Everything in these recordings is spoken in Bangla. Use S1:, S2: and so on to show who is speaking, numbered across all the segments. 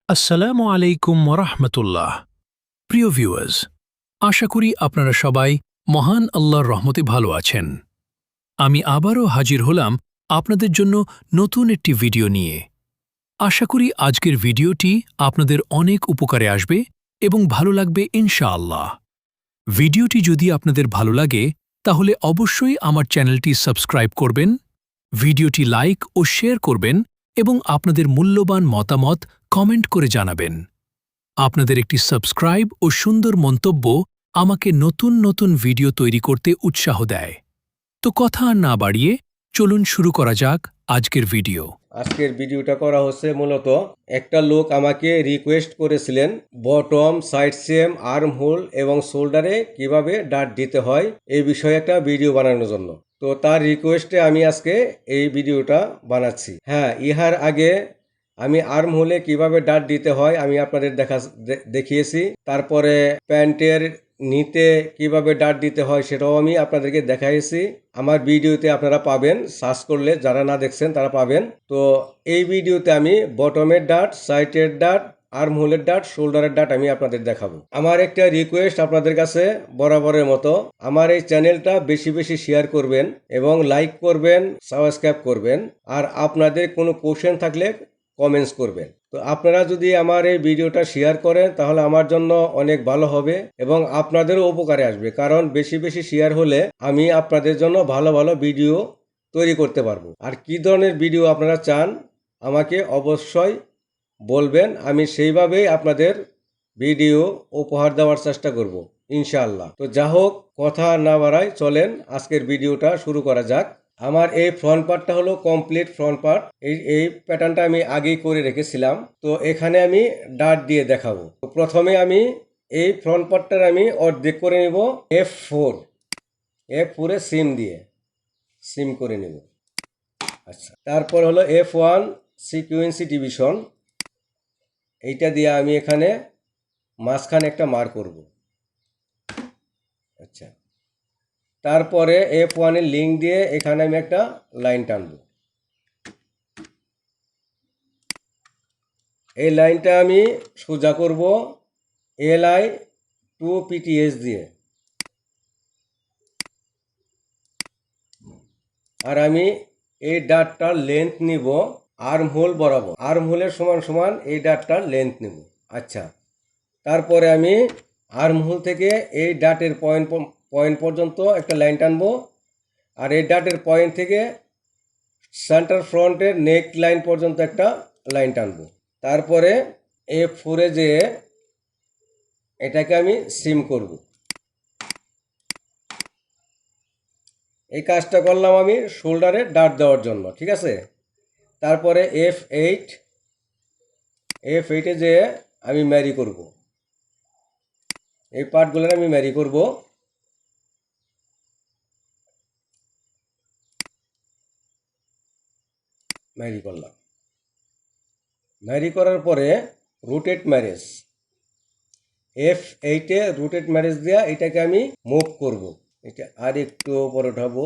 S1: আসসালামু আলাইকুম ওরহমতুল্লাহ। প্রিয় ভিউয়ার্স, আশা করি আপনারা সবাই মহান আল্লাহর রহমতে ভালো আছেন। আমি আবারও হাজির হলাম আপনাদের জন্য নতুন একটি ভিডিও নিয়ে। আশা করি আজকের ভিডিওটি আপনাদের অনেক উপকারে আসবে এবং ভালো লাগবে ইনশাআল্লাহ। ভিডিওটি যদি আপনাদের ভালো লাগে তাহলে অবশ্যই আমার চ্যানেলটি সাবস্ক্রাইব করবেন, ভিডিওটি লাইক ও শেয়ার করবেন এবং আপনাদের মূল্যবান মতামত কমেন্ট করে জানাবেন। আপনাদের একটি সাবস্ক্রাইব ও সুন্দর মন্তব্য আমাকে নতুন নতুন ভিডিও তৈরি করতে উৎসাহ দেয়। তো কথা আর না বাড়িয়ে চলুন শুরু করা যাক আজকের ভিডিও।
S2: আজকের ভিডিওটা করা হচ্ছে মূলত একটা লোক আমাকে রিকোয়েস্ট করেছিলেন bottom, side same, arm whole এবং শোল্ডারে কিভাবে ডাট দিতে হয় এই বিষয়ে একটা ভিডিও বানানোর জন্য। তো তার রিকোয়েস্টে আমি আজকে এই ভিডিওটা বানাচ্ছি। হ্যাঁ, ইহার আগে আমি আর্ম হোলে কিভাবে ডাট দিতে হয় আমি আপনাদের দেখিয়েছি। তারপরে প্যান্টের নিতে কিভাবে ডাট দিতে হয় সেটাও আমি আপনাদেরকে দেখাইছি। আমার ভিডিওতে আপনারা পাবেন, সার্চ করলে যারা না দেখছেন তারা পাবেন। তো এই ভিডিওতে আমি বটমের ডাট, সাইডের ডাট, আর্ম হোলের ডাট, শোল্ডারের ডাট আমি আপনাদের দেখাবো। আমার একটা রিকোয়েস্ট আপনাদের কাছে বরাবরের মতো, আমার এই চ্যানেলটা বেশি বেশি শেয়ার করবেন এবং লাইক করবেন, সাবস্ক্রাইব করবেন। আর আপনাদের কোনো কোশ্চেন থাকলে কমেন্টস করবেন। তো আপনারা যদি আমার এই ভিডিওটা শেয়ার করেন তাহলে আমার জন্য অনেক ভালো হবে এবং আপনাদেরও উপকারে আসবে, কারণ বেশি বেশি শেয়ার হলে আমি আপনাদের জন্য ভালো ভালো ভিডিও তৈরি করতে পারবো। আর কি ধরনের ভিডিও আপনারা চান আমাকে অবশ্যই বলবেন, আমি সেইভাবেই আপনাদের ভিডিও উপহার দেওয়ার চেষ্টা করব ইনশাআল্লাহ। তো যা হোক, কথা না বাড়াই, চলেন আজকের ভিডিওটা শুরু করা যাক। আমার এই ফ্রন্ট পার্টটা হলো কমপ্লিট ফ্রন্ট পার্ট। এই প্যাটার্নটা আমি আগেই করে রেখেছিলাম। তো এখানে আমি ডাট দিয়ে দেখাবো। তো প্রথমে আমি এই ফ্রন্ট পার্টটার আমি অর্ধেক করে নেব F4 এ সিম করে নেব। আচ্ছা, তারপর হলো F1 সিকুয়েন্সি ডিভিশন। এইটা দিয়ে আমি এখানে মাঝখানে একটা মার করব। আচ্ছা, তারপরে F1 এর লিঙ্ক দিয়ে এখানে আমি একটা লাইন টানব। এই লাইনটা আমি সোজা করব LI টু PTS দিয়ে। আর আমি এই ডাটটার লেন্থ নিব আর্ম হোল বরাবর, আর্ম হোলের সমান সমান এই ডাটটার লেন্থ নিব। আচ্ছা, তারপরে আমি আর্ম হোল থেকে এই ডাটের পয়েন্ট পর্যন্ত একটা লাইন টানবো। আর এই ডাটের পয়েন্ট থেকে সেন্টার ফ্রন্টের নেক লাইন পর্যন্ত একটা লাইন টানবো। তারপরে F4 এ যেয়ে এটাকে আমি সিম করব। এই কাজটা করলাম আমি শোল্ডারে ডাট দেওয়ার জন্য, ঠিক আছে। তারপরে F8 এ যেয়ে আমি ম্যারি করব। এই পার্টগুলো আমি ম্যারি করব। ম্যারি করলাম। ম্যারি করার পরে রুটেট ম্যারেজ, F8 এ রুটেট ম্যারেজ দেওয়া এটাকে আমি মুভ করব। এটা আর একটু ওপরে উঠাবো,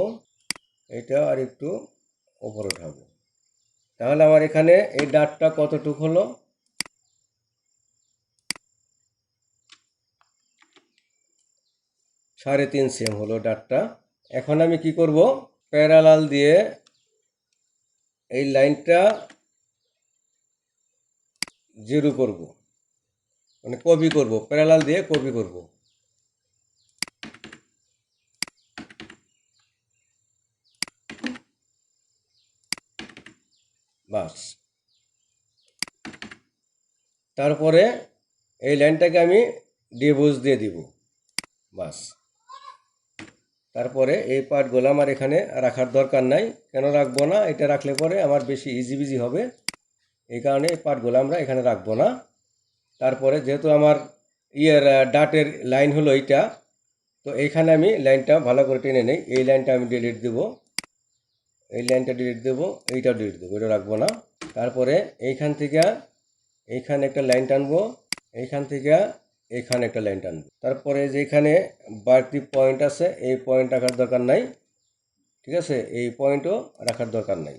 S2: এটা আর একটু ওপরে উঠাবো। তাহলে আমার এখানে এই ডাটটা কতটুক হলো, 3.5 সেম হলো ডাটটা। এখন আমি কি করব, প্যারালাল দিয়ে এই লাইনটা জিরো করব, মানে কপি করব, প্যারালাল দিয়ে কপি করব। বাস, তারপরে এই লাইনটাকে আমি ডিভোর্স দিয়ে দিব। বাস, তারপরে এই পার্টগুলো আমার এখানে রাখার দরকার নাই। কেন রাখবো না, এটা রাখলে পরে আমার বেশি ইজি হবে, এই কারণে এই পার্টগুলো আমরা এখানে রাখবো না। তারপরে যেহেতু আমার ডাটের লাইন হলো এইটা, তো এইখানে আমি লাইনটা ভালো করে টেনে নেই। এই লাইনটা আমি ডিলিট দেবো, এই লাইনটা ডিলিট দেবো, এইটাও ডিলিট দেবো, এটা রাখবো না। তারপরে এইখান থেকে এইখানে একটা লাইন টানবো, এইখান থেকে এইখানে একটা লাইন টানবো। তারপরে যেখানে বাড়তি পয়েন্ট আছে এই পয়েন্ট রাখার দরকার নাই, ঠিক আছে। এই পয়েন্টও রাখার দরকার নাই,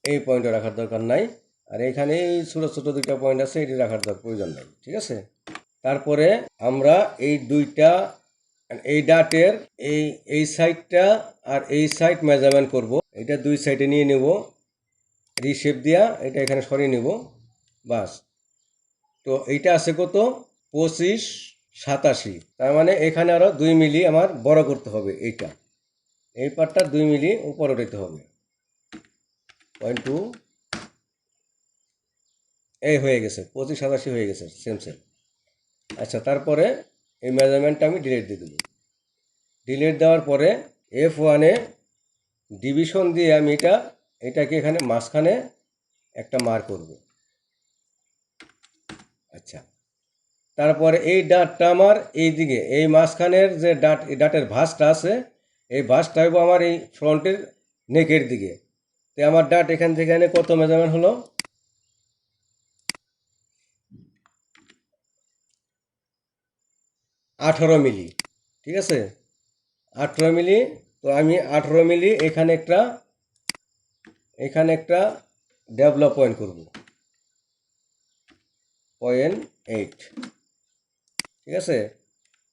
S2: এই পয়েন্টও রাখার দরকার নাই। আর এখানে এই ছোটো ছোটো দুইটা পয়েন্ট আছে, এটি রাখার প্রয়োজন নেই, ঠিক আছে। তারপরে আমরা এই দুইটা এই ডাটের এই সাইডটা আর এই সাইড মেজারমেন্ট করব। এটা দুই সাইডে নিয়ে নেব, রিশেপ দিয়া এটা এখানে সরিয়ে নেব, বাস। তো এইটা আছে কত, 2587। তার মানে এখানে আরও 2 মিলি আমার বড় করতে হবে। এই পার্টটা 2 মিলি উপরে উঠাইতে হবে। 0.2 এই হয়ে গেছে, 2587 হয়ে গেছে, সেম। আচ্ছা, তারপরে এই মেজারমেন্টটা আমি ডিলিট দিয়ে দেবো। ডিলিট দেওয়ার পরে F1-এ ডিভিশন দিয়ে আমি এটাকে এখানে মাঝখানে একটা মার্ক করব। আচ্ছা, তারপরে এই ডাটটা আমার এই দিকে, এই মাঝখানের যে ডাট, এই ডাটের ভাঁজটা আছে, এই ভাঁজটা হইব আমার এই ফ্রন্টের নেকের দিকে। তো আমার ডাট এখান থেকে এখানে কত মেজারমেন্ট হলো, 18 মিলি, ঠিক আছে, 18 মিলি। তো আমি 18 মিলি এখানে একটা ডেভেলপ পয়েন্ট করব, 0.8, ঠিক আছে।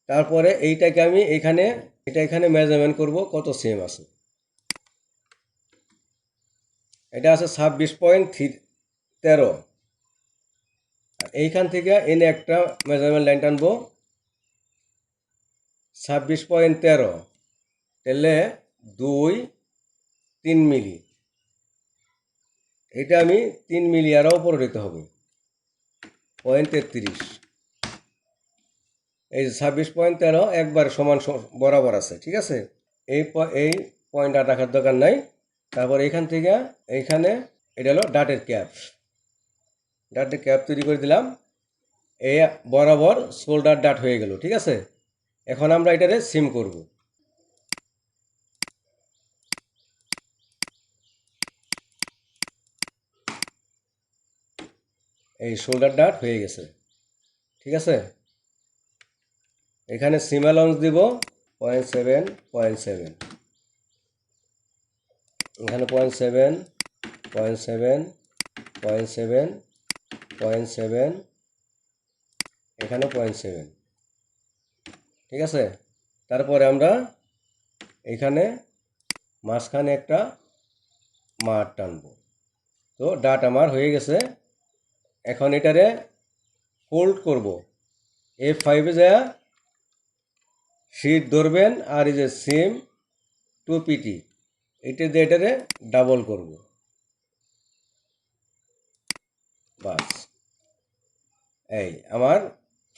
S2: তারপরে এইটাকে আমি এখানে মেজারমেন্ট করব কত সেম আছে। এটা আছে 26.13। এইখান থেকে এনে একটা মেজারমেন্ট লাইন টানবো 26.13, তাহলে 2-3 মিলি। এটা আমি 3 মিলি আরও উপরে দিতে হবে, 0.33। এই 26.13 একবার সমান বরাবর আছে, ঠিক আছে। এই পয়েন্ট আর রাখার দরকার নাই। তারপর এখান থেকে এইখানে এটা হলো ডাটের ক্যাপ তৈরি করে দিলাম। এই বরাবর শোল্ডার ডাট হয়ে গেল, ঠিক আছে। এখন আমরা এটারে সিম করব। এই শোল্ডার ডাট হয়ে গেছে, ঠিক আছে। এখানে সিম অ্যালাউন্স দিব 0.7, এখানে 0.7, 0.7, 0.7, 0.7, এখানে 0.7, ঠিক আছে। তারপরে আমরা এখানে মাঝখানে একটা মার টানব। তো ডাট আমার হয়ে গেছে। এখন এটারে ফোল্ড করব। F5-এ যায় শিট ধরবেন, আর এই যে সিম 2PT এটা দিয়ে এটারে ডাবল করব, বাস। এই আমার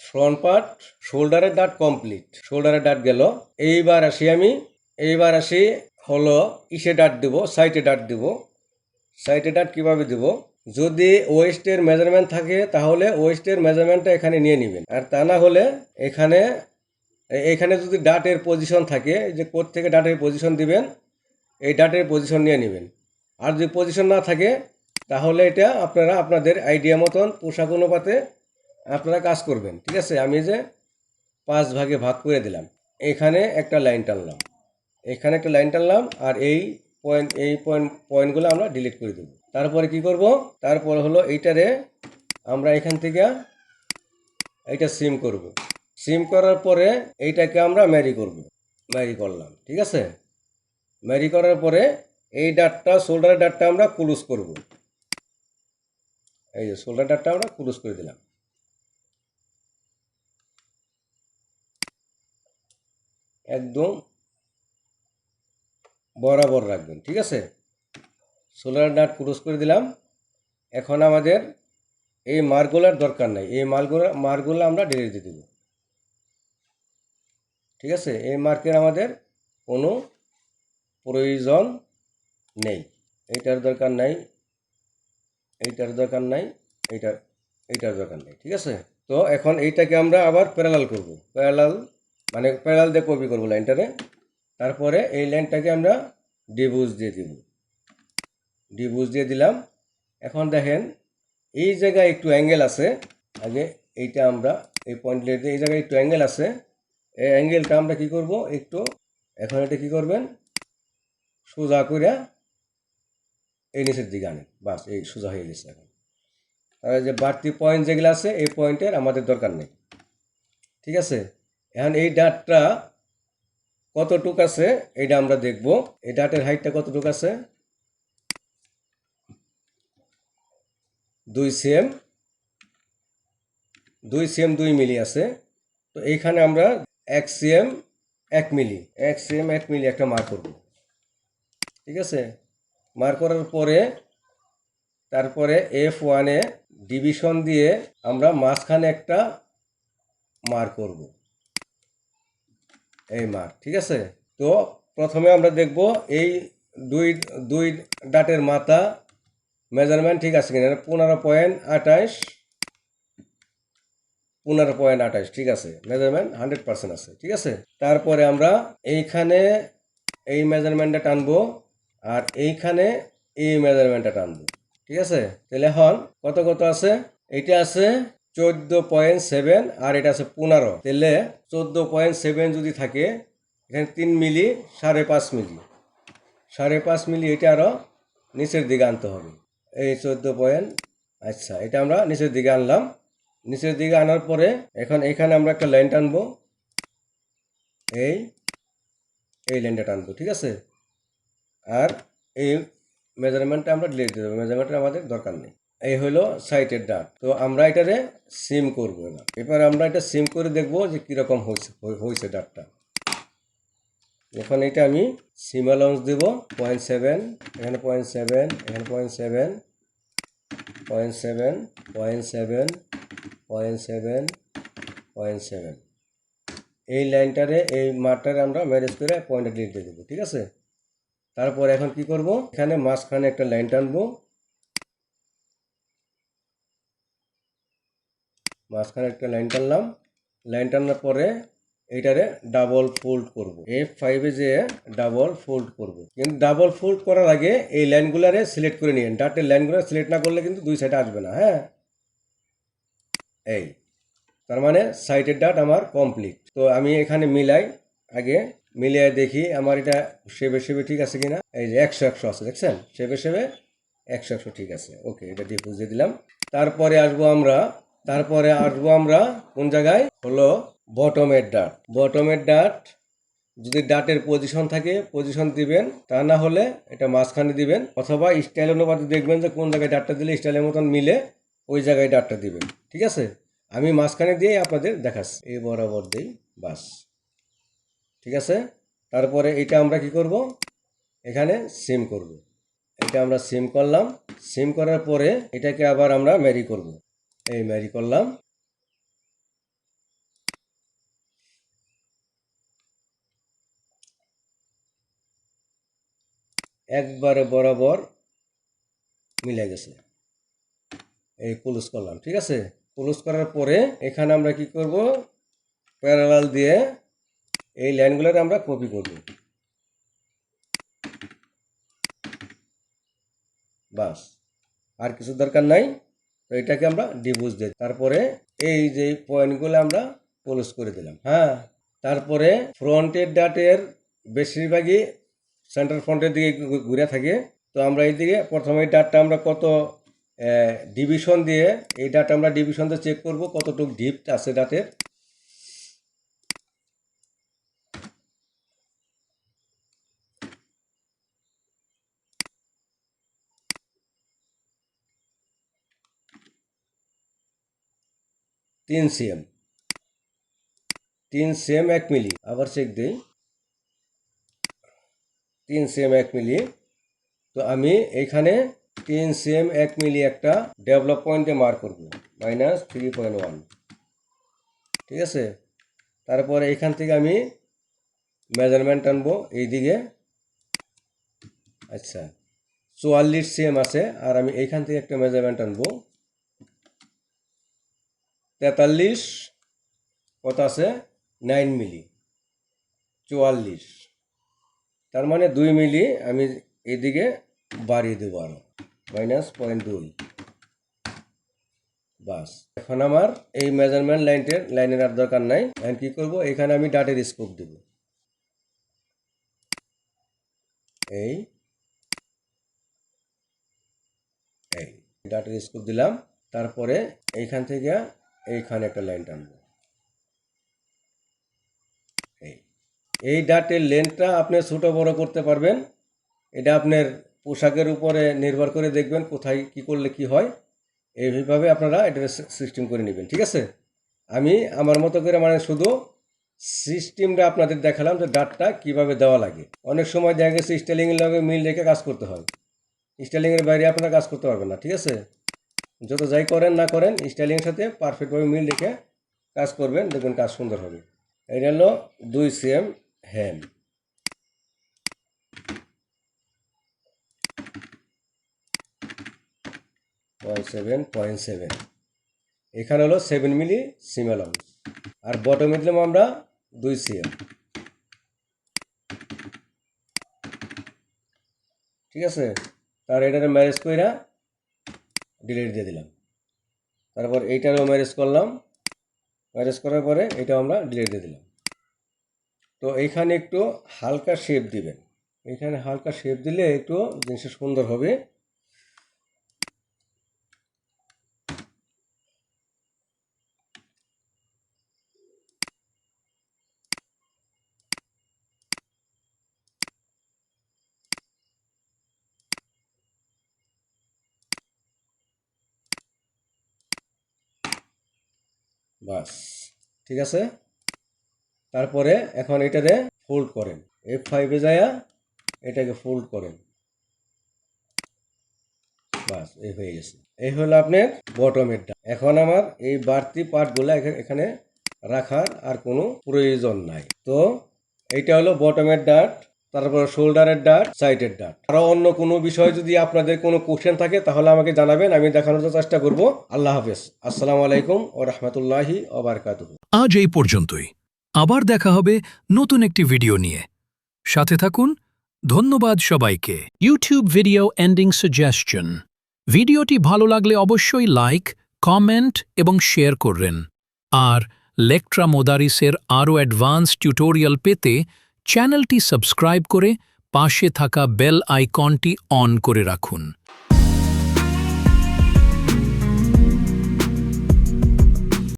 S2: ফ্রন্ট পার্ট শোল্ডারের ডাট কমপ্লিট, শোল্ডারের ডাট গেল। এইবার আসি হলো ইসে ডাট দেব, সাইডে ডাট দেব। সাইডে ডাট কীভাবে দেব, যদি ওয়েস্টের মেজারমেন্ট থাকে তাহলে ওয়েস্টের মেজারমেন্টটা এখানে নিয়ে নেবেন, আর তা না হলে এখানে যদি ডাটের পজিশন থাকে, যে কোথ থেকে ডাটের পজিশন দিবেন, এই ডাটের পজিশন নিয়ে নেবেন। আর যদি পজিশন না থাকে তাহলে এটা আপনারা আপনাদের আইডিয়া মতন পোশাক অনুপাতে আপনারা কাজ করবেন, ঠিক আছে। আমি যে 5 ভাগে ভাগ করে দিলাম, এখানে একটা লাইন টানলাম, আর এই পয়েন্টগুলো আমরা ডিলিট করে দেব। তারপরে কি করব, তারপর হলো এইটারে আমরা এখান থেকে এইটা সিম করব। সিম করার পরে এইটাকে আমরা ম্যারি করলাম, ঠিক আছে। ম্যারি করার পরে এই ডাটটা, শোল্ডারের ডাটটা আমরা ক্লোজ করব। এই যে শোল্ডার ডাটটা আমরা ক্লোজ করে দিলাম। একদম বরাবর রাখবেন, ঠিক আছে। শোল্ডার ডাট ক্লোজ করে দিলাম। এখন আমাদের এই মার্কগুলার দরকার নাই, এই মার্কগুলো আমরা ডিলিট দিয়ে দেব, ঠিক আছে। এই মার্কের আমাদের কোনো প্রয়োজন নেই, এইটার দরকার নাই, এইটার দরকার নাই, এইটার দরকার নেই, ঠিক আছে। তো এখন এইটাকে আমরা আবার প্যারালাল করব, প্যারালাল দিয়ে কপি করব লাইনটারে। তারপরে এই লাইনটাকে আমরা ডিবুজ দিয়ে দিলাম। এখন দেখেন এই জায়গায় একটু অ্যাঙ্গেল আছে, আগে এইটা আমরা এই পয়েন্ট দিয়ে, এই জায়গায় একটু অ্যাঙ্গেল আছে, এই অ্যাঙ্গেলটা আমরা কি করব, এখন এটা কি করবেন, সোজা করে এই নিচের দিকে আনেন, বাস। এই সোজা হয়ে গেছে। এখন আর যে বাড়তি পয়েন্ট যেগুলো আছে এই পয়েন্টের আমাদের দরকার নেই। ঠিক আছে, এখন এই ডাটটা কতটুক আছে এটা আমরা দেখব। এই ডাটের হাইটটা কতটুক আছে, 2 সেম, 2 সেম 2 মিলি আছে। তো এইখানে আমরা 1 সেম 1 মিলি, 1 সেম 1 মিলি একটা মার্ক করব। ঠিক আছে, মার্ক করার পরে তারপরে F1-এ ডিভিশন দিয়ে আমরা মাঝখানে একটা মার্ক করব, এই মার্ক। ঠিক আছে, তো প্রথমে আমরা দেখব এই দুই দুই ডাটের মাথা মেজারমেন্ট ঠিক আছে কিনা। 15.28, 15.28 ঠিক আছে, মেজারমেন্ট 100% আছে। ঠিক আছে, তারপরে আমরা এইখানে এই মেজারমেন্টটা টানবো আর এইখানে এই মেজারমেন্টটা টানবো। ঠিক আছে, তাহলে এখন কত কত আছে, এইটা আছে 14.7 আর এটা আছে 15। তাহলে 14.7 যদি থাকে, এখানে 3 মিলি, 5.5 মিলি, 5.5 মিলি এটা আরো নিচের দিকে আনতে হবে। এই 14 আচ্ছা, এটা আমরা নিচের দিকে আনলাম। নিচের দিকে আনার পরে এখন এখানে আমরা একটা লাইন টানবো, এই এই লাইনটা টানবো। ঠিক আছে, আর এই মেজারমেন্টটা আমরা ডিলিট দিয়ে দেবো, মেজারমেন্টটা আমাদের দরকার নেই। এই হলো সাইটের ডাট। তো আমরা এটারে সিম করবো। এবার আমরা এটা সিম করে দেখবো যে কীরকম হয়েছে ডাটটা। এখন এটা আমি সিম অ্যালাউন্স দেব 0.7, এখানে 0.7, এখানে 0.7, 0.7, 0.7, 0.7, 0.7, এই লাইনটারে এই মাঠটারে আমরা ম্যানেজ করে পয়েন্টে ডিলিট দিয়ে দেবো। ঠিক আছে, তারপর এখন কি করব, এখানে মাঝখানে একটা লাইন টানবো, মাঝখানে একটা লাইন টানলাম। লাইন টানার পরে এইটারে ডাবল ফোল্ড করব, F5-এ যে ডাবল ফোল্ড করব। কিন্তু ডাবল ফোল্ড করার আগে এই লাইনগুলারে সিলেক্ট করে নিন। ডাটের লাইনগুলো সিলেক্ট না করলে কিন্তু দুই সাইডে আসবে না। হ্যাঁ, এই তার মানে সাইটের ডাট আমার কমপ্লিট। তো আমি এখানে মিলাই, আগে মিলিয়ে দেখি আমার এটা শেপে ঠিক আছে কিনা। এই যে 100 আছে, দেখছেন, শেপে 100 ঠিক আছে। ওকে, এটা ডিফিউজ দিয়ে দিলাম। তারপরে আসবো আমরা কোন জায়গায়, হলো বটমের ডাট। বটমের ডাট যদি ডাটের পজিশন থাকে পজিশন দিবেন, তা না হলে এটা মাঝখানে দিবেন, অথবা স্টাইল অনুপাতে দেখবেন যে কোন জায়গায় ডাটটা দিলে স্টাইলের মতন মিলে ওই জায়গায় ডাটটা দিবেন। ঠিক আছে, আমি মাঝখানে দিয়ে আপনাদের দেখাচ্ছি, এই বরাবর দিই, বাস। ঠিক আছে, তারপরে এটা আমরা কি করব, এখানে সিম করব। এটা আমরা সিম করলাম। সিম করার পরে এটাকে আবার আমরা ম্যারি করব, এই ম্যারি করলাম। একবারে বরাবর মিলে গেছে, এই ক্লোজ করলাম। ঠিক আছে, ক্লোজ করার পরে এখানে আমরা কি করব, প্যারালাল দিয়ে এই লাইনগুলোকে আমরা কপি করব, বাস, আর কিছু দরকার নাই। তো এটাকে আমরা ডিভোর্স দিই। তারপরে এই যে পয়েন্টগুলো আমরা ক্লোজ করে দিলাম। হ্যাঁ, তারপরে ফ্রন্টের ডাটের বেশিরভাগই সেন্টার ফ্রন্টের দিকে ঘুরে থাকে। তো আমরা এই দিকে প্রথমে এই ডাটটা আমরা কত ডিভিশন দিয়ে, এই ডাটা আমরা ডিভিশন দিয়ে চেক করব কতটুকু ডিপ আছে ডাটের। তিন সিএম, 3 সেম 1 মিলি, আবার চেক দিই, 3 সেম 1 মিলি। তো আমি এইখানে 3 সেম 1 মিলি একটা ডেভেলপ পয়েন্টে মার্ক করব, -3.1। ঠিক আছে, তারপরে এখান থেকে আমি মেজারমেন্ট আনবো এইদিকে। আচ্ছা, 44 সেম আছে, আর আমি এইখান থেকে একটা মেজারমেন্ট আনবো 43, কত আছে, 9 মিলি, 44। তার মানে 2 মিলি আমি এদিকে বাড়িয়ে দেবো আরো, -0.2, বাস। এখন আমার এই মেজারমেন্ট লাইনের আর দরকার নাই। এখন কি করব, এখানে আমি ডাটের স্কোপ দেব, এই এই ডাটের স্কোপ দিলাম। তারপরে এইখান থেকে এইখানে একটা লাইন টানবো। এই ডাটের লেন্থটা আপনি ছোট বড় করতে পারবেন। এটা আপনার পোশাকের উপরে নির্ভর করে দেখবেন কোথায় কি করলে কি হয়। এইভাবে আপনারা এটা সিস্টেম করে নেবেন, ঠিক আছে। আমি আমার মতো করে মানে শুধু সিস্টেমটা আপনাদের দেখালাম যে ডাটটা কিভাবে দেওয়া লাগে। অনেক সময় দেখা গেছে স্টাইলিংয়ের লগে মিল রেখে কাজ করতে হয়, স্টাইলিংয়ের বাইরে আপনারা কাজ করতে পারবেন না, ঠিক আছে। যত যাই করেন না করেন স্টাইলিংয়ের সাথে পারফেক্টভাবে মিল রেখে কাজ করবেন, দেখবেন কাজ সুন্দর হবে। এটা হলো 2 cm হ্যাম। .7 এখানে হলো 7 মিলি সিম অ্যালাউন্স, আর বটমে দিলাম আমরা 2 cm, ঠিক আছে। তার এটারে ম্যারেজ কইরা ডিলিট দিয়ে দিলাম। তারপর এইটারও ম্যারেজ করলাম, ম্যারেজ করার পরে এটাও আমরা ডিলিট দিয়ে দিলাম। তো এইখানে একটু হালকা শেপ দিবেন, এখানে হালকা শেপ দিলে একটু জিনিসটা সুন্দর হবে। বাস, ঠিক আছে। তারপরে এখন এটারে ফোল্ড করেন, F5-এ যায়া এটাকে ফোল্ড করেন। বাস, এই হয়ে গেছে। এই হলো আপনার বটমের ডাট। এখন আমার এই বাড়তি পার্টগুলো এখানে রাখার আর কোনো প্রয়োজন নাই। তো এইটা হলো বটমের ডাট, তারপর শোল্ডারের ডাট, সাইডের ডাট। আরও অন্য কোনো বিষয় যদি আপনাদের কোনো কোশ্চেন থাকে তাহলে আমাকে জানাবেন, আমি দেখানোর চেষ্টা করব। আল্লাহ হাফেজ, আসসালামু আলাইকুম ও রহমতুল্লাহি ওয়া বারাকাতুহু।
S1: আজ এই পর্যন্তই। আবার দেখা হবে নতুন একটি ভিডিও নিয়ে। সাথে থাকুন। ধন্যবাদ সবাইকে। YouTube video ending suggestion. ভিডিওটি ভালো লাগলে অবশ্যই লাইক, কমেন্ট এবং শেয়ার করবেন। আর লেকট্রা মোদারিসের আরও অ্যাডভান্স টিউটোরিয়াল পেতে চ্যানেলটি সাবস্ক্রাইব করে পাশে থাকা বেল আইকনটি অন করে রাখুন।